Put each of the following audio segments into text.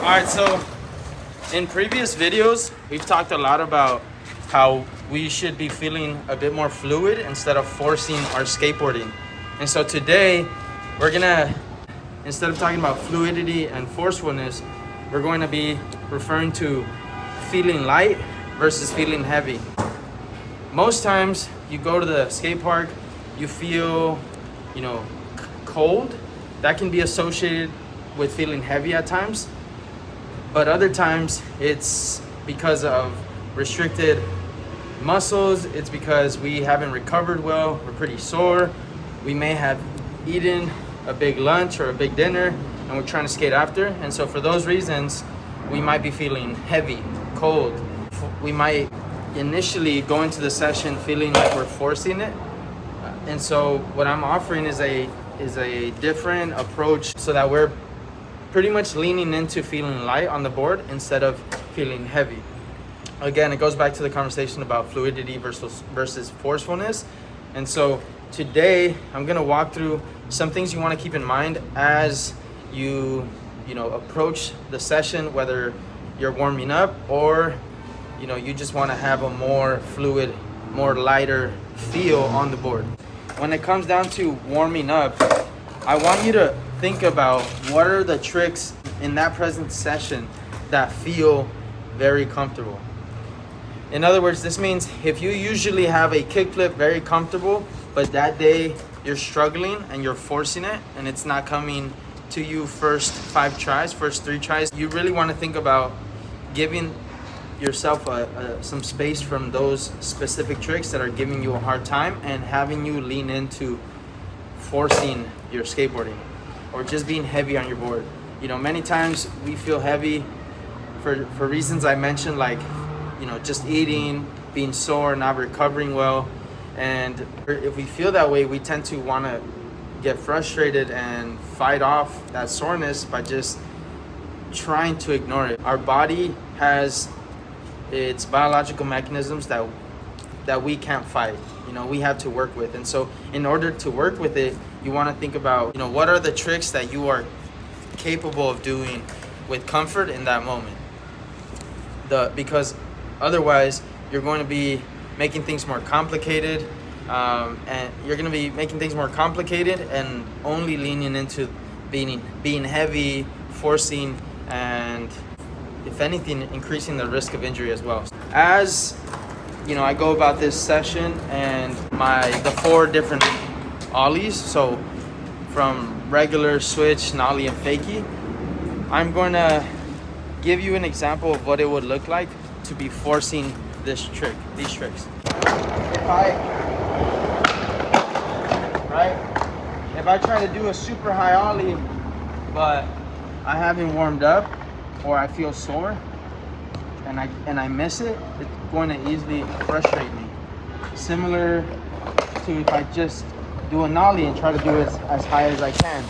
Alright, so in previous videos, we've talked a lot about how we should be feeling a bit more fluid instead of forcing our skateboarding. And so today, we're gonna, instead of talking about fluidity and forcefulness, we're going to be referring to feeling light versus feeling heavy. Most times, you go to the skate park, you feel, cold. That can be associated with feeling heavy at times. But other times it's because of restricted muscles. It's because we haven't recovered well. We're pretty sore. We may have eaten a big lunch or a big dinner and we're trying to skate after. And so for those reasons, we might be feeling heavy, cold. We might initially go into the session feeling like we're forcing it. And so what I'm offering is a different approach so that we're pretty much leaning into feeling light on the board instead of feeling heavy. Again, it goes back to the conversation about fluidity versus forcefulness. And so today I'm gonna walk through some things you wanna keep in mind as you approach the session, whether you're warming up or you just wanna have a more fluid, more lighter feel on the board. When it comes down to warming up, I want you to think about what are the tricks in that present session that feel very comfortable. In other words, this means if you usually have a kickflip very comfortable, but that day you're struggling and you're forcing it and it's not coming to you first 3 tries, you really want to think about giving yourself some space from those specific tricks that are giving you a hard time and having you lean into forcing your skateboarding or just being heavy on your board. Many times we feel heavy for reasons I mentioned, like just eating, being sore, not recovering well. And if we feel that way, we tend to want to get frustrated and fight off that soreness by just trying to ignore it. Our body has its biological mechanisms that we can't fight. We have to work with. And so in order to work with it, you want to think about, what are the tricks that you are capable of doing with comfort in that moment. Because otherwise you're going to be making things more complicated, and you're going to be making things more complicated and only leaning into being heavy, forcing, and if anything, increasing the risk of injury as well. As I go about this session and the 4 different ollies, so from regular, switch, nollie, and fakie, I'm going to give you an example of what it would look like to be forcing these tricks. If I try to do a super high ollie, but I haven't warmed up or I feel sore and I miss it, it's going to easily frustrate me. Similar to if I just do a nollie and try to do it as high as I can.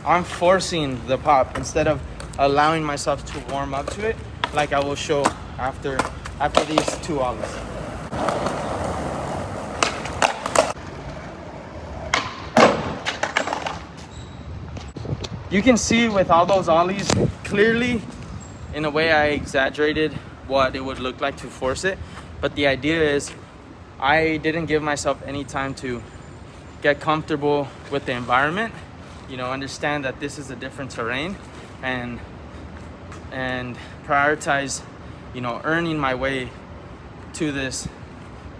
I'm forcing the pop instead of allowing myself to warm up to it, like I will show after these 2 ollies. You can see with all those ollies clearly, in a way I exaggerated what it would look like to force it. But the idea is I didn't give myself any time to get comfortable with the environment, understand that this is a different terrain and prioritize, earning my way to this,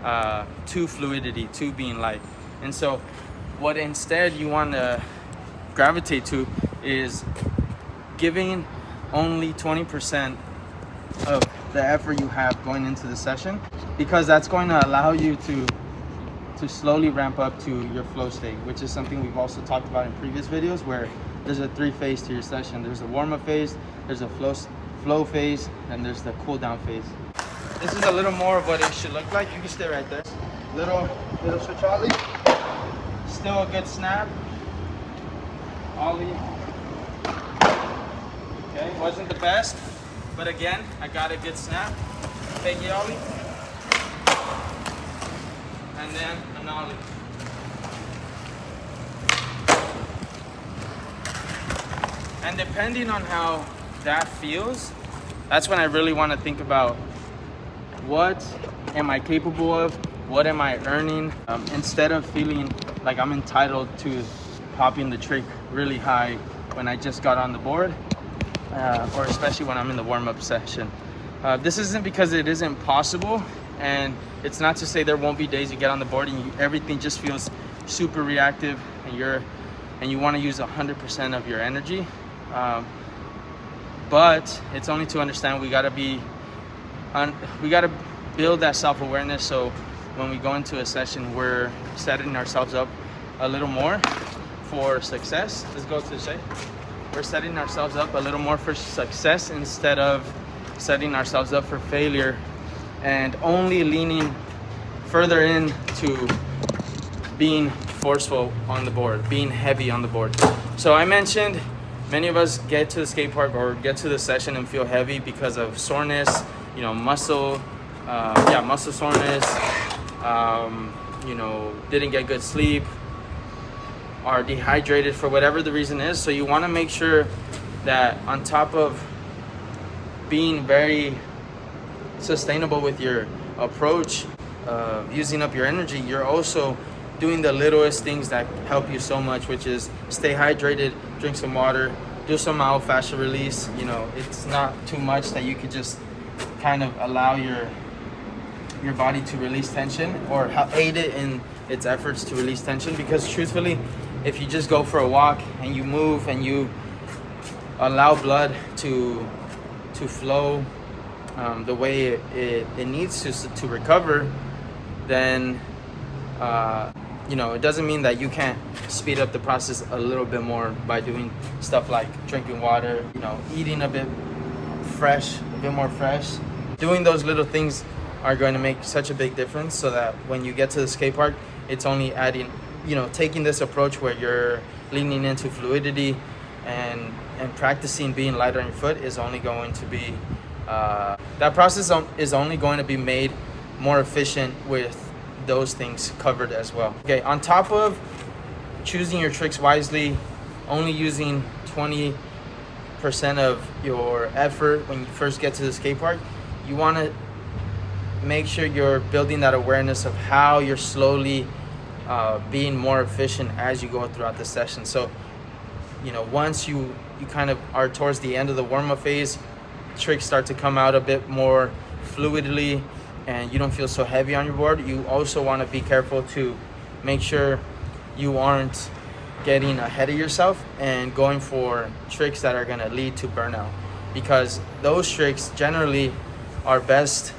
to fluidity, to being light. And so what instead you want to gravitate to is giving only 20% of the effort you have going into the session, because that's going to allow you to slowly ramp up to your flow state, which is something we've also talked about in previous videos, where there's a 3-phase to your session. There's a warm-up phase, there's a flow phase, and there's the cool down phase. This is a little more of what it should look like. You can stay right there. Little switch ollie, still a good snap. Ollie. Okay, wasn't the best, but again, I got a good snap. Fakie ollie. And then an ollie. And depending on how that feels, that's when I really want to think about what am I capable of, what am I earning, instead of feeling like I'm entitled to popping the trick really high when I just got on the board, or especially when I'm in the warm-up session. This isn't because it isn't possible, and it's not to say there won't be days you get on the board and everything just feels super reactive and you want to use 100% of your energy. But it's only to understand we gotta build that self-awareness, so when we go into a session, we're setting ourselves up a little more for success. Let's go to the shade. We're setting ourselves up a little more for success instead of setting ourselves up for failure and only leaning further into being forceful on the board, being heavy on the board. So I mentioned many of us get to the skate park or get to the session and feel heavy because of soreness, muscle soreness, didn't get good sleep, are dehydrated for whatever the reason is. So you want to make sure that on top of being very sustainable with your approach, using up your energy, you're also doing the littlest things that help you so much, which is stay hydrated, drink some water, do some myofascial release. It's not too much that you could just kind of allow your body to release tension or aid it in its efforts to release tension, because truthfully, if you just go for a walk and you move and you allow blood to flow the way it needs to recover, then it doesn't mean that you can't speed up the process a little bit more by doing stuff like drinking water, eating a bit more fresh. Doing those little things are going to make such a big difference, so that when you get to the skate park, it's only adding, taking this approach where you're leaning into fluidity and practicing being light on your foot is only going to be, that process is only going to be made more efficient with those things covered as well. Okay, on top of choosing your tricks wisely, only using 20% of your effort when you first get to the skate park, you want to make sure you're building that awareness of how you're slowly being more efficient as you go throughout the session. So once you kind of are towards the end of the warm-up phase, tricks start to come out a bit more fluidly and you don't feel so heavy on your board. You also want to be careful to make sure you aren't getting ahead of yourself and going for tricks that are going to lead to burnout, because those tricks generally are best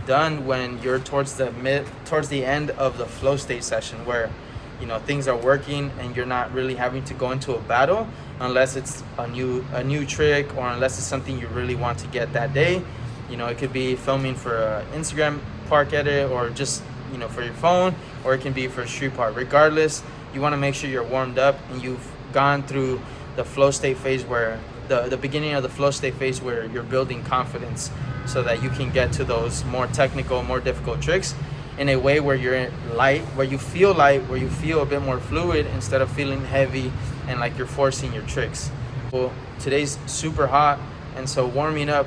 done when you're towards the end of the flow state session, where things are working and you're not really having to go into a battle unless it's a new trick or unless it's something you really want to get that day. It could be filming for an Instagram park edit, or just for your phone, or it can be for a street park. Regardless, you want to make sure you're warmed up and you've gone through the flow state phase, where the beginning of the flow state phase, where you're building confidence so that you can get to those more technical, more difficult tricks in a way where you're light, where you feel a bit more fluid instead of feeling heavy and like you're forcing your tricks. Well, today's super hot, and so warming up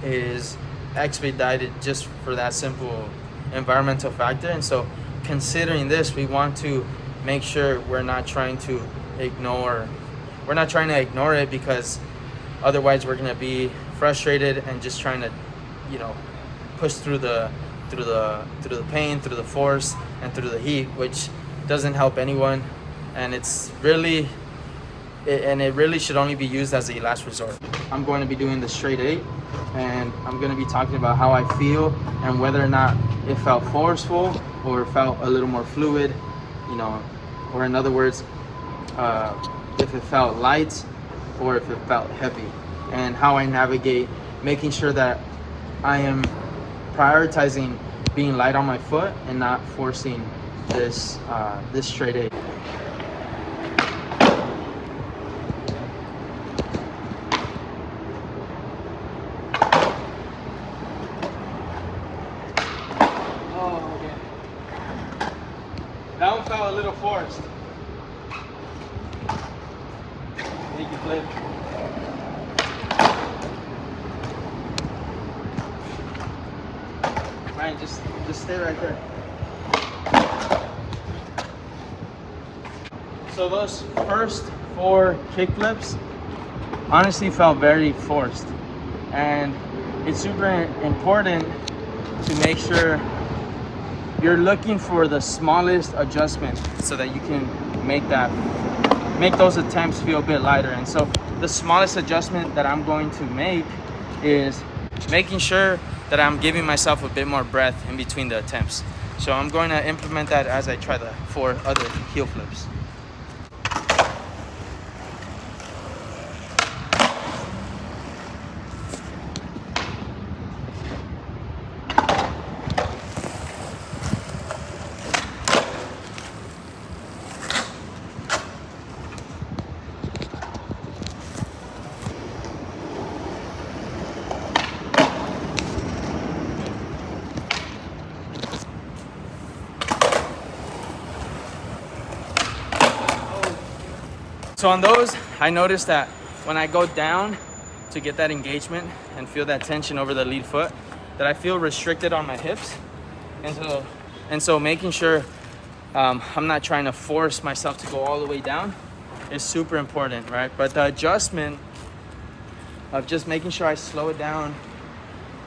is expedited just for that simple environmental factor. And so considering this, we want to make sure we're not trying to ignore it, because otherwise we're going to be frustrated and just trying to push through the pain, through the force, and through the heat, which doesn't help anyone. And it really should only be used as a last resort. I'm going to be doing the straight 8, and I'm going to be talking about how I feel and whether or not it felt forceful or felt a little more fluid, or in other words, if it felt light or if it felt heavy, and how I navigate making sure that I am prioritizing being light on my foot and not forcing this straight 8. Oh, okay. That one felt a little forced. Make it flip. Just stay right there. So those first 4 kickflips honestly felt very forced, and it's super important to make sure you're looking for the smallest adjustment so that you can make those attempts feel a bit lighter. And so the smallest adjustment that I'm going to make is making sure that I'm giving myself a bit more breath in between the attempts. So I'm going to implement that as I try the 4 other heel flips. So on those, I noticed that when I go down to get that engagement and feel that tension over the lead foot, that I feel restricted on my hips. And so making sure I'm not trying to force myself to go all the way down is super important, right? But the adjustment of just making sure I slow it down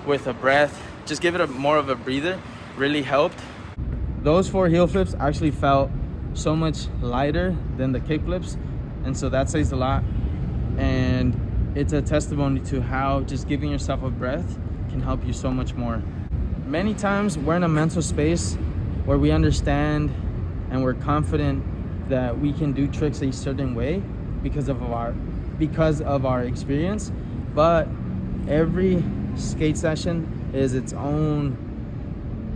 with a breath, just give it more of a breather, really helped. Those 4 heel flips actually felt so much lighter than the kick flips. And so that says a lot, and it's a testimony to how just giving yourself a breath can help you so much more. Many times we're in a mental space where we understand and we're confident that we can do tricks a certain way because of our experience, but every skate session is its own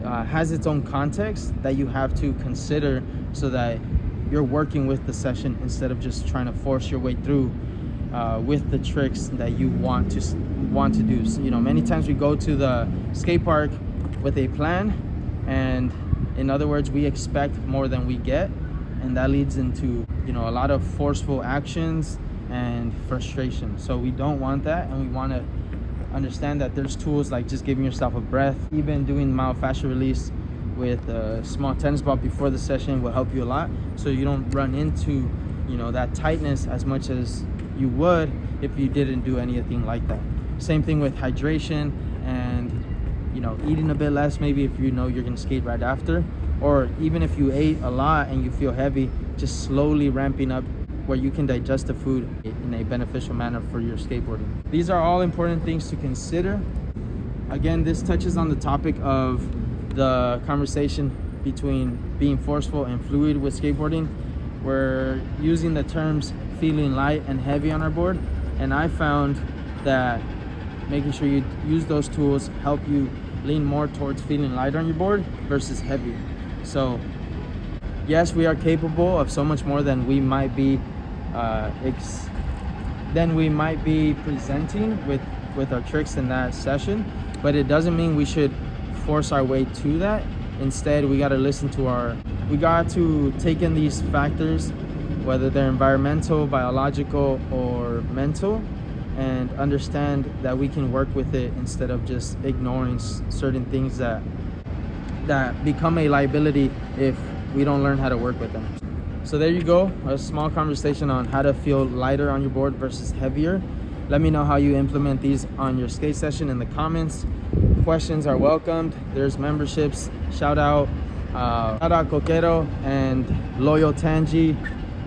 has its own context that you have to consider so that you're working with the session instead of just trying to force your way through with the tricks that you want to do. So, you know, many times we go to the skate park with a plan, and in other words, we expect more than we get, and that leads into, you know, a lot of forceful actions and frustration. So we don't want that, and we want to understand that there's tools like just giving yourself a breath, even doing mild fascia release with a small tennis ball before the session will help you a lot, so you don't run into, you know, that tightness as much as you would if you didn't do anything like that. Same thing with hydration and, you know, eating a bit less maybe if you know you're gonna skate right after, or even if you ate a lot and you feel heavy, just slowly ramping up where you can digest the food in a beneficial manner for your skateboarding. These are all important things to consider. Again, this touches on the topic of the conversation between being forceful and fluid with skateboarding. We're using the terms feeling light and heavy on our board, and I found that making sure you use those tools help you lean more towards feeling light on your board versus heavy. So yes, we are capable of so much more than we might be presenting with our tricks in that session, but it doesn't mean we should force our way to that. Instead, we got to take in these factors, whether they're environmental, biological, or mental, and understand that we can work with it instead of just ignoring certain things that become a liability if we don't learn how to work with them. So there you go, a small conversation on how to feel lighter on your board versus heavier. Let me know how you implement these on your skate session in the comments. Questions are welcomed. There's memberships. Shout out Coquero and Loyal Tangi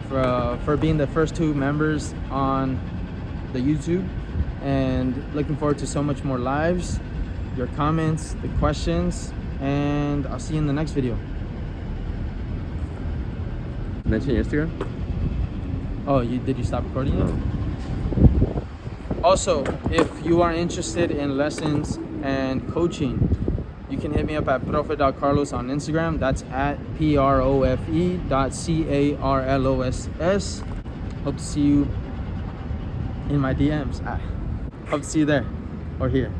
for being the first 2 members on the YouTube, and looking forward to so much more lives, your comments, the questions, and I'll see you in the next video. Mention your Instagram? Oh, did you stop recording yet? Also, if you are interested in lessons and coaching, you can hit me up at profe.carlos on Instagram. That's at profe.carloss. Hope to see you in my DMs. Hope to see you there or here.